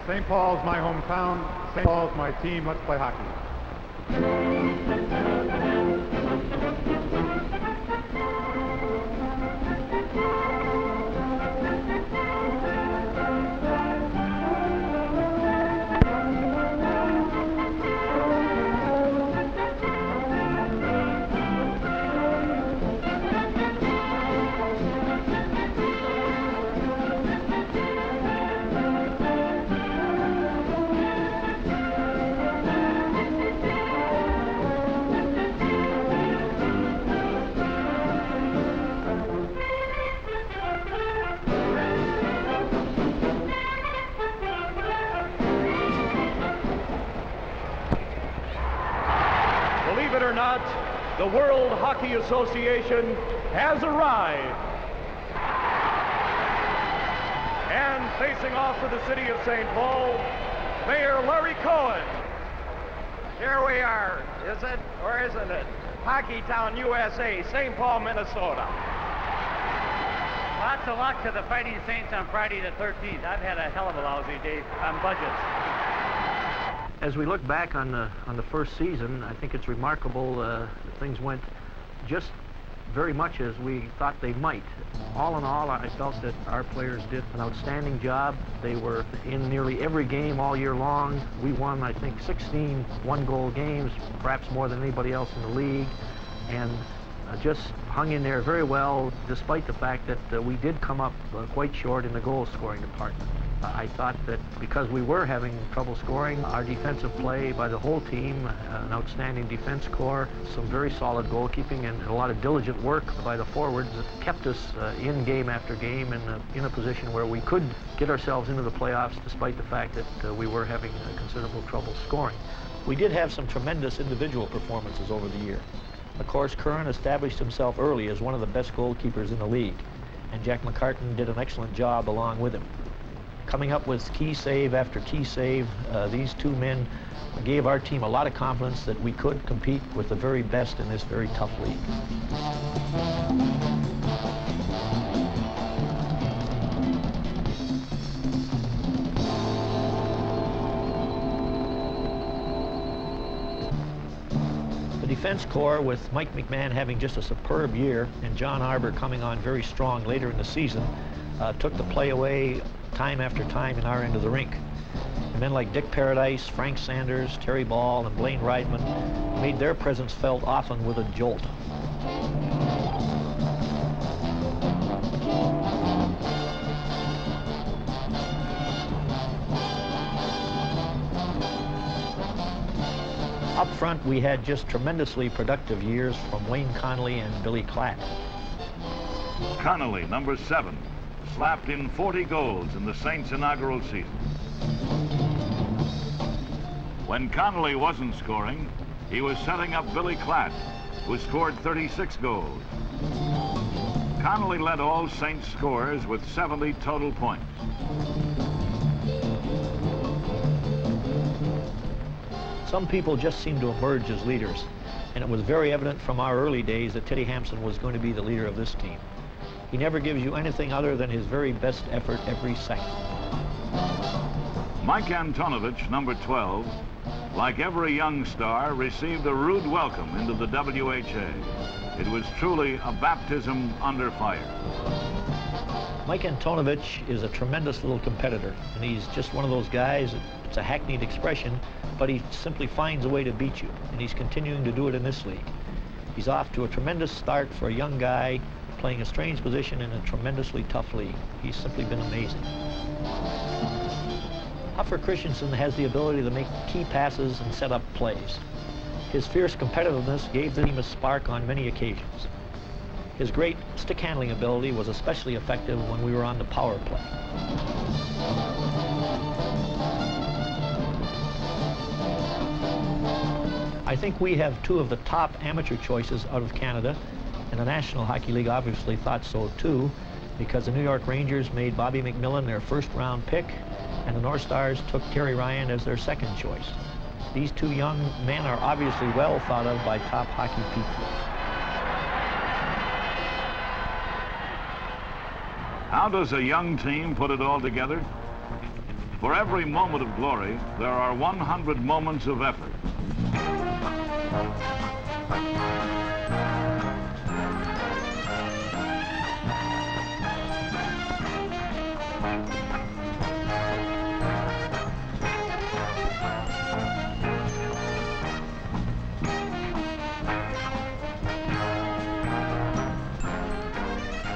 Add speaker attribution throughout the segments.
Speaker 1: St. Paul's my hometown. St. Paul's my team. Let's play hockey.
Speaker 2: Believe it or not, the World Hockey Association has arrived. And facing off for the city of St. Paul, Mayor Larry Cohen.
Speaker 3: Here we are, is it or isn't it? Hockey Town, USA, St. Paul, Minnesota.
Speaker 4: Lots of luck to the Fighting Saints on Friday the 13th. I've had a hell of a lousy day on budgets.
Speaker 5: As we look back on the first season, I think it's remarkable that things went just very much as we thought they might. All in all, I felt that our players did an outstanding job. They were in nearly every game all year long. We won, I think, 16 one-goal games, perhaps more than anybody else in the league, and just hung in there very well, despite the fact that we did come up quite short in the goal-scoring department. I thought that because we were having trouble scoring, our defensive play by the whole team, an outstanding defense corps, some very solid goalkeeping, and a lot of diligent work by the forwards that kept us in game after game and in a position where we could get ourselves into the playoffs despite the fact that we were having considerable trouble scoring. We did have some tremendous individual performances over the year. Of course, Curran established himself early as one of the best goalkeepers in the league, and Jack McCartan did an excellent job along with him. Coming up with key save after key save, these two men gave our team a lot of confidence that we could compete with the very best in this very tough league. The defense corps, with Mike McMahon having just a superb year and John Arbor coming on very strong later in the season, took the play away time after time in our end of the rink. And men like Dick Paradise, Frank Sanders, Terry Ball, and Blaine Reidman made their presence felt often with a jolt. Up front, we had just tremendously productive years from Wayne Connolly and Billy Klatt.
Speaker 6: Connolly, number 7, slapped in 40 goals in the Saints' inaugural season. When Connolly wasn't scoring, he was setting up Billy Klatt, who scored 36 goals. Connolly led all Saints scorers with 70 total points.
Speaker 5: Some people just seemed to emerge as leaders, and it was very evident from our early days that Teddy Hampson was going to be the leader of this team. He never gives you anything other than his very best effort every second.
Speaker 6: Mike Antonovich, number 12, like every young star, received a rude welcome into the WHA. It was truly a baptism under fire.
Speaker 5: Mike Antonovich is a tremendous little competitor, and he's just one of those guys, it's a hackneyed expression, but he simply finds a way to beat you, and he's continuing to do it in this league. He's off to a tremendous start for a young guy playing a strange position in a tremendously tough league. He's simply been amazing. Huffer Christensen has the ability to make key passes and set up plays. His fierce competitiveness gave the team a spark on many occasions. His great stick handling ability was especially effective when we were on the power play. I think we have two of the top amateur choices out of Canada, and the National Hockey League obviously thought so too, because the New York Rangers made Bobby McMillan their first-round pick, and the North Stars took Terry Ryan as their second choice. These two young men are obviously well thought of by top hockey people.
Speaker 6: How does a young team put it all together? For every moment of glory, there are 100 moments of effort.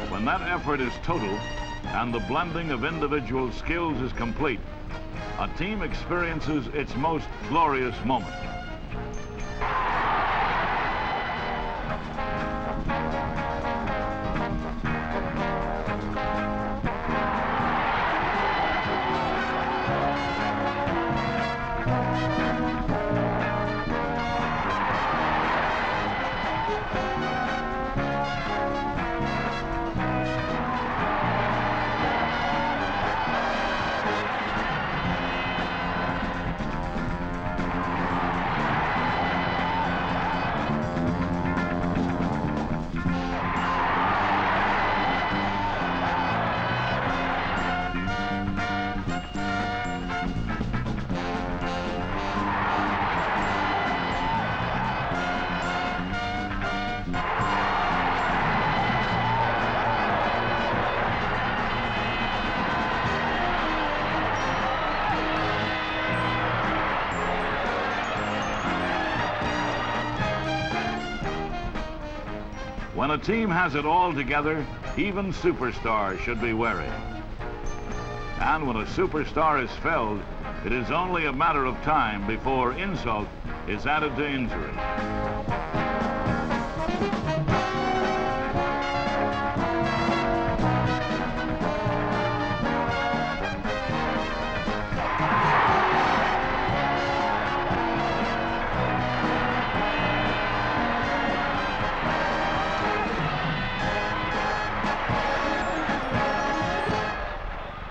Speaker 6: When that effort is total and the blending of individual skills is complete, a team experiences its most glorious moment. When a team has it all together, even superstars should be wary. And when a superstar is felled, it is only a matter of time before insult is added to injury.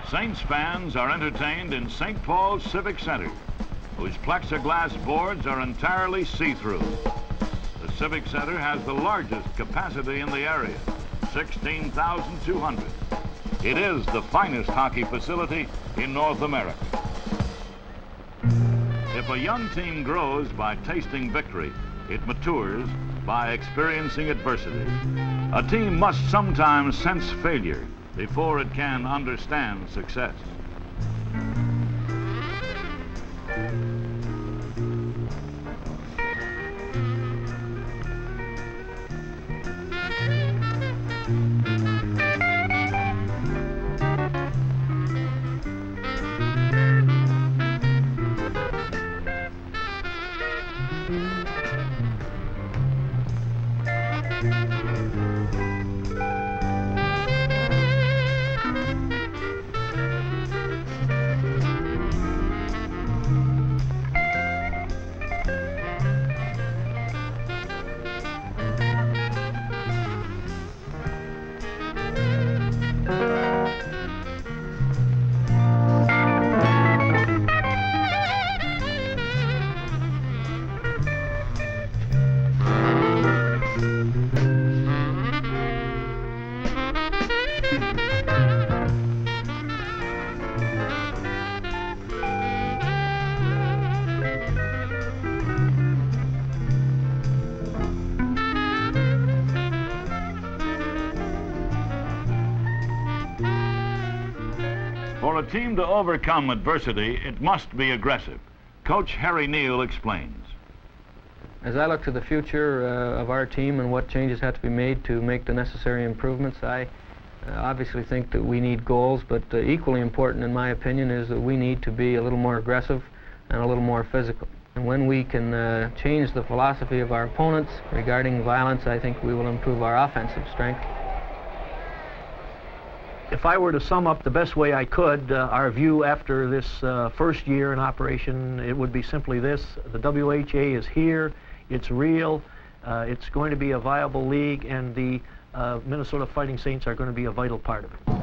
Speaker 6: Saints fans are entertained in St. Paul's Civic Center, whose plexiglass boards are entirely see-through. The Civic Center has the largest capacity in the area, 16,200. It is the finest hockey facility in North America. If a young team grows by tasting victory, it matures by experiencing adversity. A team must sometimes sense failure before it can understand success. For a team to overcome adversity, it must be aggressive. Coach Harry Neal explains.
Speaker 7: As I look to the future of our team and what changes have to be made to make the necessary improvements, I obviously think that we need goals, but equally important in my opinion is that we need to be a little more aggressive and a little more physical. And when we can change the philosophy of our opponents regarding violence, I think we will improve our offensive strength.
Speaker 5: If I were to sum up the best way I could, our view after this first year in operation, it would be simply this: the WHA is here, it's real, it's going to be a viable league, and the Minnesota Fighting Saints are going to be a vital part of it.